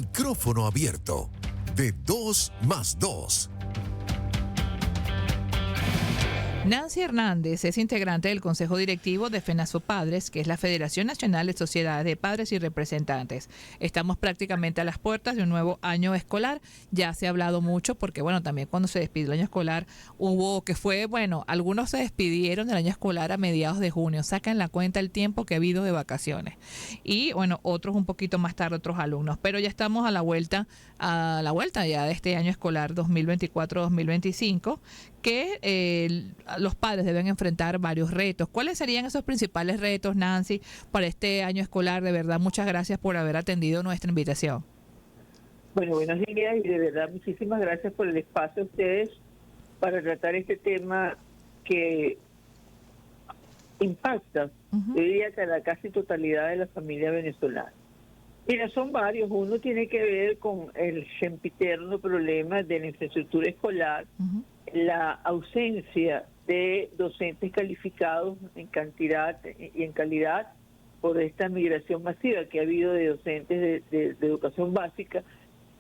Micrófono abierto. De 2 más 2. Nancy Hernández es integrante del Consejo Directivo de FENASOPADRES, que es la Federación Nacional de Sociedades de Padres y Representantes. Estamos prácticamente a las puertas de un nuevo año escolar. Ya se ha hablado mucho porque, bueno, también cuando se despidió el año escolar algunos se despidieron del año escolar a mediados de junio. Sacan la cuenta el tiempo que ha habido de vacaciones. Y, bueno, otros un poquito más tarde, otros alumnos. Pero ya estamos a la vuelta ya de este año escolar 2024-2025, que los padres deben enfrentar varios retos. ¿Cuáles serían esos principales retos, Nancy, para este año escolar? De verdad, muchas gracias por haber atendido nuestra invitación. Bueno, buenos días y de verdad muchísimas gracias por el espacio a ustedes para tratar este tema que impacta, yo diría que a la casi totalidad de la familia venezolana. Mira, son varios. Uno tiene que ver con el sempiterno problema de la infraestructura escolar, la ausencia de docentes calificados en cantidad y en calidad por esta migración masiva que ha habido de docentes de educación básica.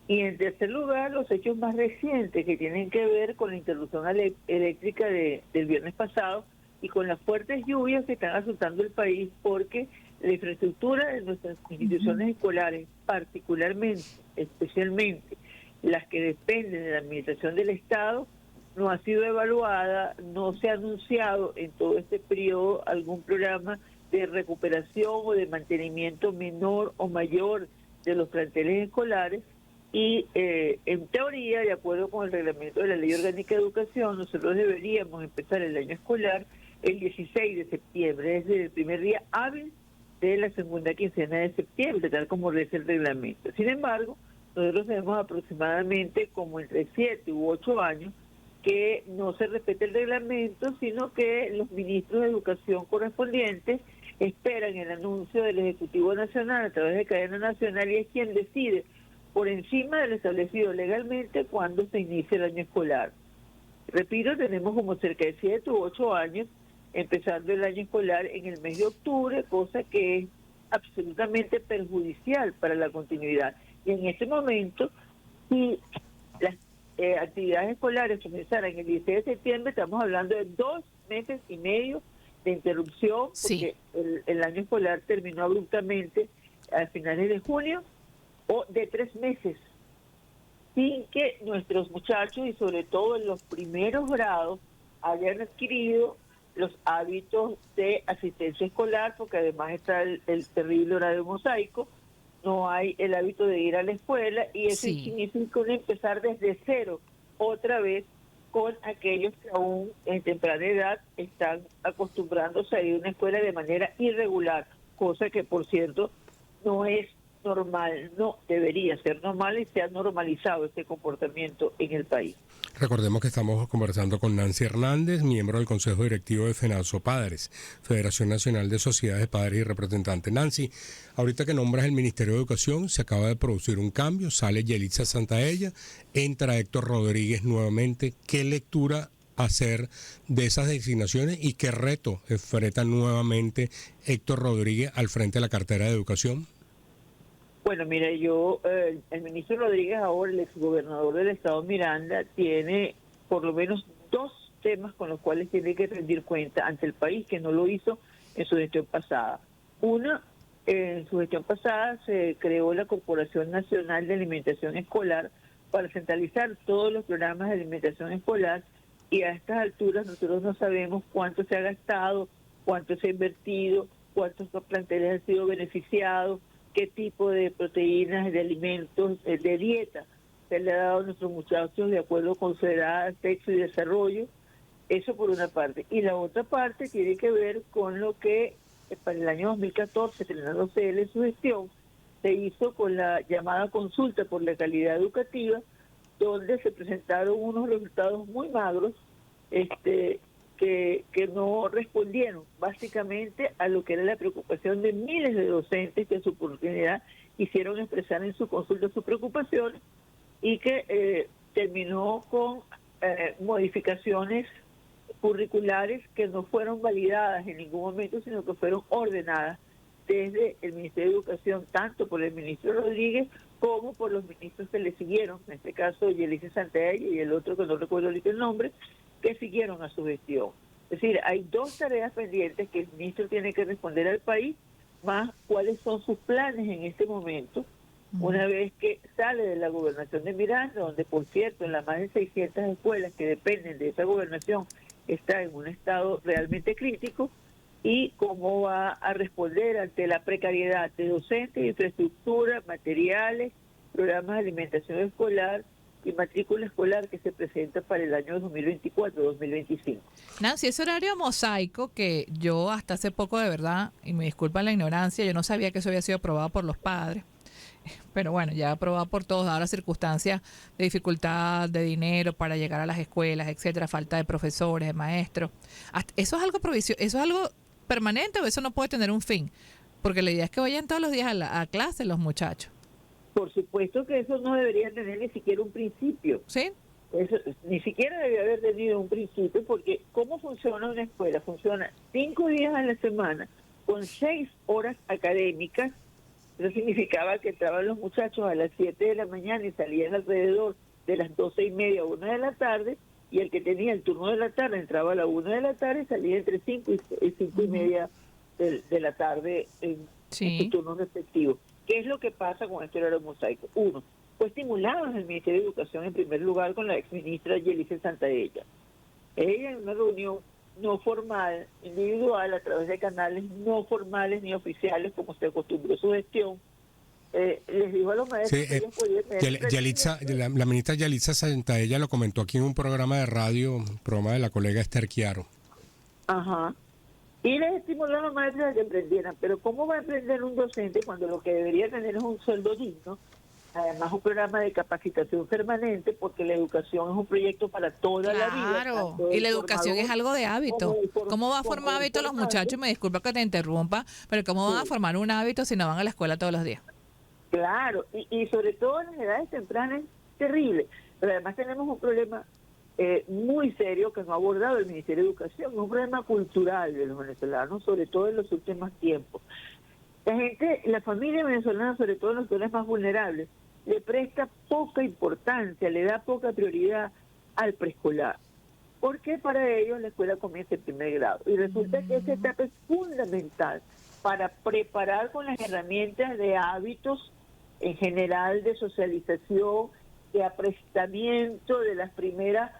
Y en tercer lugar, los hechos más recientes que tienen que ver con la interrupción eléctrica del viernes pasado y con las fuertes lluvias que están azotando el país, porque la infraestructura de nuestras instituciones escolares, particularmente, especialmente las que dependen de la administración del Estado, no ha sido evaluada, no se ha anunciado en todo este periodo algún programa de recuperación o de mantenimiento menor o mayor de los planteles escolares. Y en teoría, de acuerdo con el reglamento de la Ley Orgánica de Educación, nosotros deberíamos empezar el año escolar el 16 de septiembre, es decir, el primer día hábil de la segunda quincena de septiembre, tal como dice el reglamento. Sin embargo, nosotros tenemos aproximadamente como entre 7 u 8 años que no se respeta el reglamento, sino que los ministros de educación correspondientes esperan el anuncio del Ejecutivo Nacional a través de cadena nacional y es quien decide por encima de lo establecido legalmente cuando se inicia el año escolar. Repito, tenemos como cerca de 7 u 8 años empezando el año escolar en el mes de octubre, cosa que es absolutamente perjudicial para la continuidad. Y en este momento, si las actividades escolares comenzaran el 16 de septiembre, estamos hablando de 2 meses y medio de interrupción, porque el año escolar terminó abruptamente a finales de junio, o de 3 meses, sin que nuestros muchachos, y sobre todo en los primeros grados, hayan adquirido los hábitos de asistencia escolar, porque además está el terrible horario mosaico, no hay el hábito de ir a la escuela, y eso significa empezar desde cero, otra vez, con aquellos que aún en temprana edad están acostumbrándose a ir a una escuela de manera irregular, cosa que, por cierto, no es normal, no debería ser normal, y se ha normalizado este comportamiento en el país. Recordemos que estamos conversando con Nancy Hernández, miembro del Consejo Directivo de FENASOPADRES, Federación Nacional de Sociedades de Padres y Representantes. Nancy, ahorita que nombras el Ministerio de Educación, se acaba de producir un cambio, sale Yelitza Santaella, entra Héctor Rodríguez nuevamente. ¿Qué lectura hacer de esas designaciones y qué reto enfrenta nuevamente Héctor Rodríguez al frente de la cartera de Educación? Bueno, mira, el ministro Rodríguez, ahora el exgobernador del estado Miranda, tiene por lo menos 2 temas con los cuales tiene que rendir cuenta ante el país, que no lo hizo en su gestión pasada. Una, en su gestión pasada se creó la Corporación Nacional de Alimentación Escolar para centralizar todos los programas de alimentación escolar, y a estas alturas nosotros no sabemos cuánto se ha gastado, cuánto se ha invertido, cuántos planteles han sido beneficiados, qué tipo de proteínas, de alimentos, de dieta se le ha dado a nuestros muchachos de acuerdo con su edad, sexo y desarrollo. Eso por una parte. Y la otra parte tiene que ver con lo que para el año 2014, estrenándose él en su gestión, se hizo con la llamada consulta por la calidad educativa, donde se presentaron unos resultados muy magros, que no respondieron básicamente a lo que era la preocupación de miles de docentes que en su oportunidad hicieron expresar en su consulta sus preocupaciones, y que terminó con modificaciones curriculares que no fueron validadas en ningún momento, sino que fueron ordenadas desde el Ministerio de Educación, tanto por el ministro Rodríguez como por los ministros que le siguieron, en este caso Yelice Santaella y el otro que no recuerdo ahorita el nombre, que siguieron a su gestión. Es decir, hay dos tareas pendientes que el ministro tiene que responder al país, más cuáles son sus planes en este momento, una vez que sale de la gobernación de Miranda, donde por cierto en las más de 600 escuelas que dependen de esa gobernación está en un estado realmente crítico, y cómo va a responder ante la precariedad de docentes, infraestructura, materiales, programas de alimentación escolar y matrícula escolar que se presenta para el año 2024-2025. Nancy, ese horario mosaico que yo hasta hace poco, de verdad, y me disculpan la ignorancia, yo no sabía que eso había sido aprobado por los padres, pero bueno, ya aprobado por todos, ahora circunstancias de dificultad, de dinero para llegar a las escuelas, etcétera, falta de profesores, de maestros. ¿Eso es algo provisional, eso es algo permanente o eso no puede tener un fin? Porque la idea es que vayan todos los días a clase los muchachos. Por supuesto que eso no debería tener ni siquiera un principio. ¿Sí? Eso ni siquiera debe haber tenido un principio, porque ¿cómo funciona una escuela? Funciona 5 días a la semana, con 6 horas académicas. Eso significaba que entraban los muchachos a las 7 de la mañana y salían alrededor de las 12:30 a 1 de la tarde, y el que tenía el turno de la tarde entraba a la 1 de la tarde y salía entre 5 y 5:30 de la tarde en su turno respectivo. ¿Qué es lo que pasa con este horario mosaico? Uno, fue estimulado en el Ministerio de Educación en primer lugar con la exministra Yelice Santaella. Ella en una reunión no formal, individual, a través de canales no formales ni oficiales, como se acostumbró su gestión, les dijo a los maestros que ellos podían tener... La ministra Yelitza Santaella lo comentó aquí en un programa de radio, un programa de la colega Esther Chiaro. Ajá. Y les estimuló a los maestros a que emprendieran. Pero ¿cómo va a emprender un docente cuando lo que debería tener es un sueldo digno? Además, un programa de capacitación permanente, porque la educación es un proyecto para toda la vida. Claro, y la educación es algo de hábito. ¿Cómo va a formar hábito los muchachos? Me disculpa que te interrumpa, pero ¿cómo van a formar un hábito si no van a la escuela todos los días? Claro, y sobre todo en las edades tempranas es terrible. Pero además tenemos un problema muy serio que no ha abordado el Ministerio de Educación, es un problema cultural de los venezolanos, sobre todo en los últimos tiempos. La familia venezolana, sobre todo en los sectores más vulnerables, le presta poca importancia, le da poca prioridad al preescolar, porque para ellos la escuela comienza en primer grado. Y resulta que esa etapa es fundamental para preparar con las herramientas de hábitos en general, de socialización, de aprestamiento de las primeras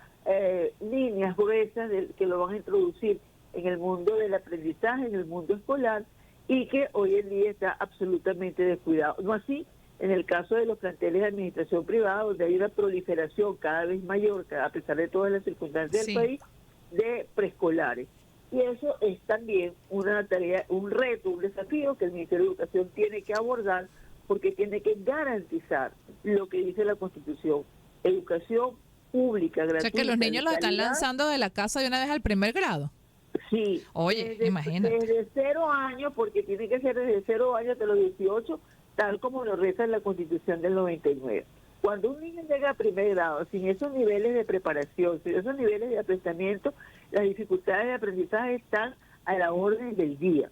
líneas gruesas que lo van a introducir en el mundo del aprendizaje, en el mundo escolar, y que hoy en día está absolutamente descuidado. No así en el caso de los planteles de administración privada, donde hay una proliferación cada vez mayor, a pesar de todas las circunstancias del país, de preescolares. Y eso es también una tarea, un reto, un desafío que el Ministerio de Educación tiene que abordar, porque tiene que garantizar lo que dice la Constitución: educación pública, gratuita. O sea, que los niños los están lanzando de la casa de una vez al primer grado. Sí. Oye, imagínate. Desde 0 años, porque tiene que ser desde 0 años hasta los 18, tal como lo reza la Constitución del 99. Cuando un niño llega a primer grado, sin esos niveles de preparación, sin esos niveles de aprestamiento, las dificultades de aprendizaje están a la orden del día.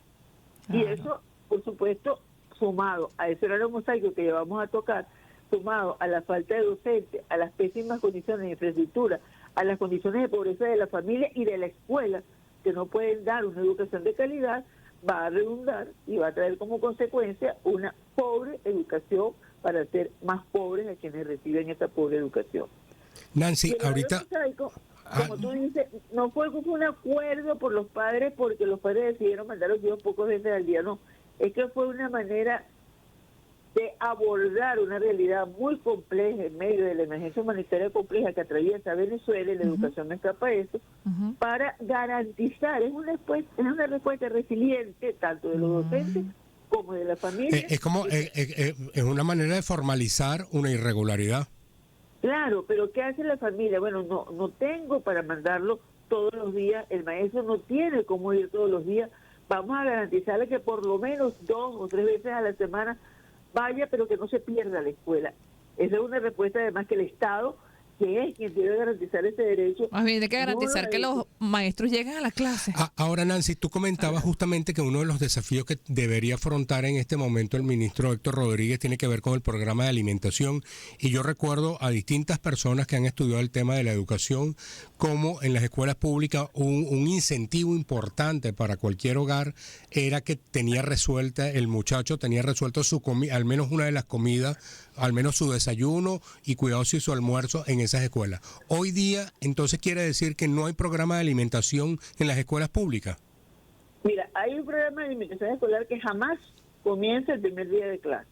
Y eso, por supuesto, sumado a ese horario mosaico que llevamos a tocar, sumado a la falta de docentes, a las pésimas condiciones de infraestructura, a las condiciones de pobreza de la familia y de la escuela, que no pueden dar una educación de calidad, va a redundar y va a traer como consecuencia una pobre educación para hacer más pobres a quienes reciben esa pobre educación. Nancy, ahorita... Mosaico, como tú dices, no fue un acuerdo por los padres porque los padres decidieron mandar a los hijos pocas veces al día, no. Es que fue una manera de abordar una realidad muy compleja en medio de la emergencia humanitaria compleja que atraviesa Venezuela, y la educación no escapa a eso, para garantizar, es una respuesta resiliente tanto de los docentes como de la familia. Es una manera de formalizar una irregularidad. Claro, pero ¿qué hace la familia? Bueno, no tengo para mandarlo todos los días, el maestro no tiene cómo ir todos los días, vamos a garantizarle que por lo menos 2 o 3 veces a la semana vaya, pero que no se pierda la escuela. Esa es una respuesta además que el Estado que es quien debe garantizar ese derecho. Más bien hay que garantizar no que los maestros lleguen a la clase. Ahora, Nancy, tú comentabas justamente que uno de los desafíos que debería afrontar en este momento el ministro Héctor Rodríguez tiene que ver con el programa de alimentación, y yo recuerdo a distintas personas que han estudiado el tema de la educación como en las escuelas públicas un incentivo importante para cualquier hogar era que el muchacho tenía resuelto su al menos una de las comidas, al menos su desayuno y cuidado si su almuerzo en esas escuelas. Hoy día, entonces, quiere decir que no hay programa de alimentación en las escuelas públicas. Mira, hay un programa de alimentación escolar que jamás comienza el primer día de clase.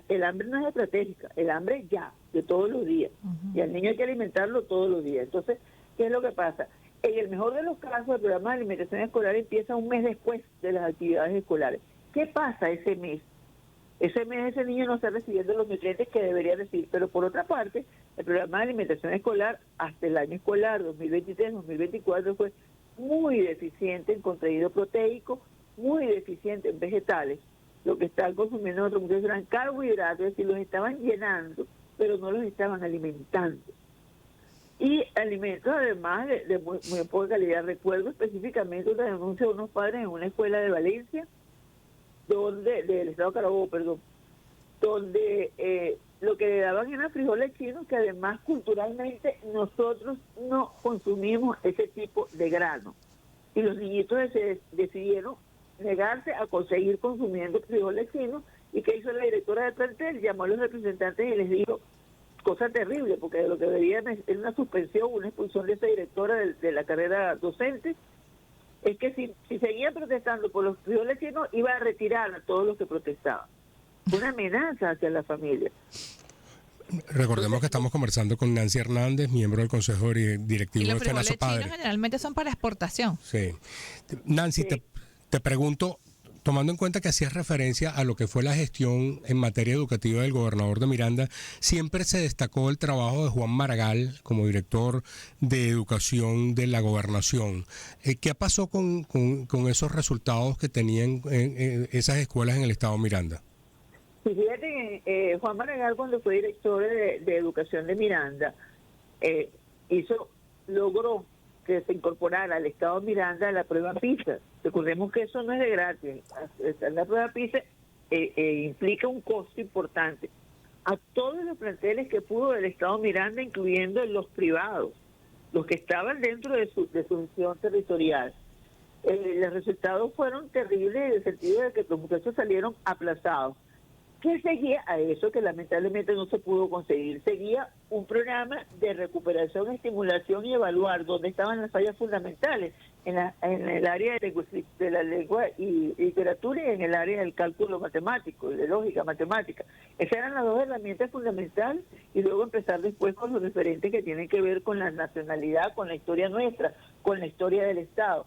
El hambre no es estratégica, el hambre ya, de todos los días. Y al niño hay que alimentarlo todos los días. Entonces, ¿qué es lo que pasa? En el mejor de los casos, el programa de alimentación escolar empieza un mes después de las actividades escolares. ¿Qué pasa ese mes? Ese mes ese niño no está recibiendo los nutrientes que debería recibir. Pero por otra parte, el programa de alimentación escolar hasta el año escolar 2023-2024 fue muy deficiente en contenido proteico, muy deficiente en vegetales. Lo que están consumiendo nuestros muchachos eran carbohidratos, es decir, los estaban llenando, pero no los estaban alimentando. Y alimentos además de muy poca calidad. Recuerdo específicamente una denuncia de unos padres en una escuela de Valencia, del estado Carabobo, perdón, donde lo que le daban eran frijoles chinos, que además culturalmente nosotros no consumimos ese tipo de grano. Y los niñitos decidieron negarse a conseguir consumiendo frijoles chinos. ¿Y qué hizo la directora del plantel? Llamó a los representantes y les dijo, cosa terrible, porque lo que deberían es una suspensión, una expulsión de esa directora de la carrera docente, es que si seguían protestando por los frijoles chinos, iba a retirar a todos los que protestaban. Una amenaza hacia la familia. Recordemos que estamos conversando con Nancy Hernández, miembro del Consejo Directivo de FENASO Padre. Los frijoles chinos generalmente son para exportación. Sí. Nancy, Sí. Te pregunto, tomando en cuenta que hacías referencia a lo que fue la gestión en materia educativa del gobernador de Miranda, siempre se destacó el trabajo de Juan Maragall como director de educación de la gobernación. ¿Qué pasó con esos resultados que tenían esas escuelas en el estado de Miranda? Sí, fíjate que Juan Maragall, cuando fue director de educación de Miranda, logró que se incorporara al estado de Miranda la prueba PISA. Recordemos que eso no es de gratis. La prueba PISA implica un costo importante a todos los planteles que pudo del estado de Miranda, incluyendo los privados, los que estaban dentro de su gestión territorial. Los resultados fueron terribles en el sentido de que los muchachos salieron aplazados. ¿Qué seguía a eso que lamentablemente no se pudo conseguir? Seguía un programa de recuperación, estimulación y evaluar dónde estaban las fallas fundamentales en el área de la lengua y literatura, y en el área del cálculo matemático y de lógica matemática. Esas eran las dos herramientas fundamentales, y luego empezar después con los referentes que tienen que ver con la nacionalidad, con la historia nuestra, con la historia del Estado.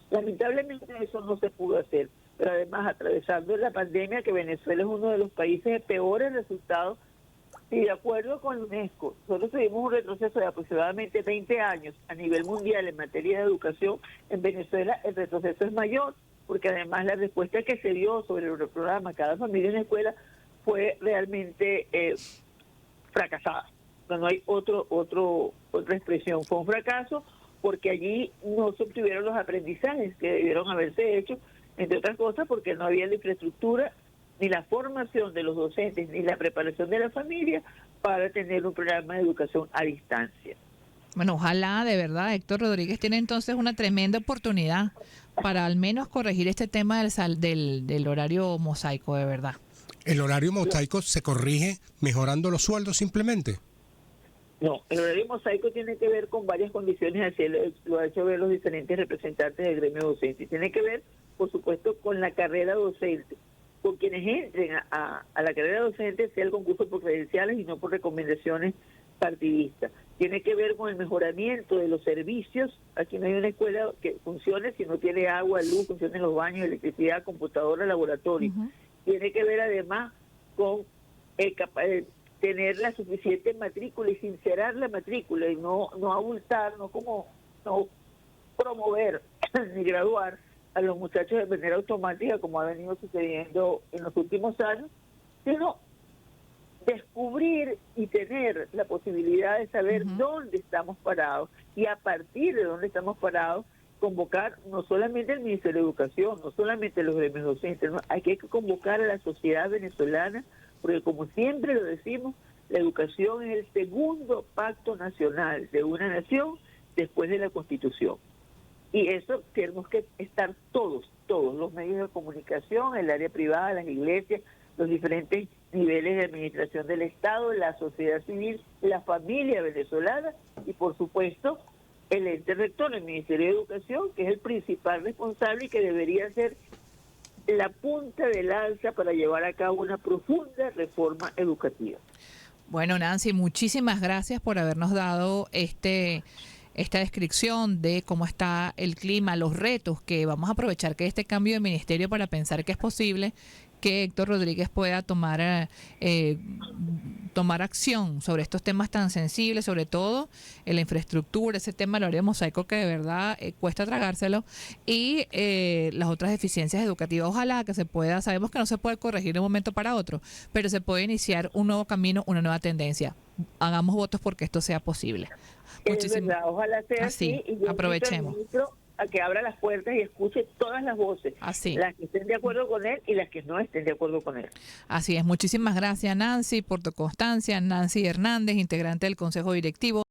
Lamentablemente eso no se pudo hacer. Pero además, atravesando la pandemia, que Venezuela es uno de los países de peores resultados, y de acuerdo con UNESCO, nosotros tuvimos un retroceso de aproximadamente 20 años a nivel mundial en materia de educación. En Venezuela el retroceso es mayor, porque además la respuesta que se dio sobre el programa Cada Familia en la Escuela fue realmente fracasada. No hay otra expresión. Fue un fracaso porque allí no se obtuvieron los aprendizajes que debieron haberse hecho, entre otras cosas porque no había la infraestructura, ni la formación de los docentes, ni la preparación de la familia para tener un programa de educación a distancia. Bueno, ojalá, de verdad, Héctor Rodríguez tiene entonces una tremenda oportunidad para al menos corregir este tema del horario mosaico, de verdad. ¿El horario mosaico se corrige mejorando los sueldos simplemente? No, el horario mosaico tiene que ver con varias condiciones, así lo ha hecho ver los diferentes representantes del gremio docente. Tiene que ver, por supuesto, con la carrera docente, con quienes entren a la carrera docente, sea el concurso por credenciales y no por recomendaciones partidistas. Tiene que ver con el mejoramiento de los servicios. Aquí no hay una escuela que funcione si no tiene agua, luz, funcionen los baños, electricidad, computadora, laboratorio. Tiene que ver además con tener la suficiente matrícula y sincerar la matrícula y no abultar, no promover ni graduar a los muchachos de manera automática, como ha venido sucediendo en los últimos años, sino descubrir y tener la posibilidad de saber dónde estamos parados y a partir de dónde estamos parados convocar no solamente el Ministerio de Educación, no solamente los gremios docentes, no, hay que convocar a la sociedad venezolana, porque como siempre lo decimos, la educación es el segundo pacto nacional de una nación después de la Constitución. Y eso tenemos que estar todos los medios de comunicación, el área privada, las iglesias, los diferentes niveles de administración del Estado, la sociedad civil, la familia venezolana y por supuesto el ente rector, el Ministerio de Educación, que es el principal responsable y que debería ser la punta de lanza para llevar a cabo una profunda reforma educativa. Bueno, Nancy, muchísimas gracias por habernos dado esta descripción de cómo está el clima, los retos, que vamos a aprovechar que este cambio de ministerio para pensar que es posible que Héctor Rodríguez pueda tomar acción sobre estos temas tan sensibles, sobre todo en la infraestructura, ese tema del área mosaico que de verdad cuesta tragárselo, y las otras deficiencias educativas. Ojalá que se pueda, sabemos que no se puede corregir de un momento para otro, pero se puede iniciar un nuevo camino, una nueva tendencia. Hagamos votos porque esto sea posible. Es verdad, ojalá sea así. Y yo aprovechemos. A que abra las puertas y escuche todas las voces, así. Las que estén de acuerdo con él y las que no estén de acuerdo con él. Así es, muchísimas gracias Nancy por tu constancia. Nancy Hernández, integrante del Consejo Directivo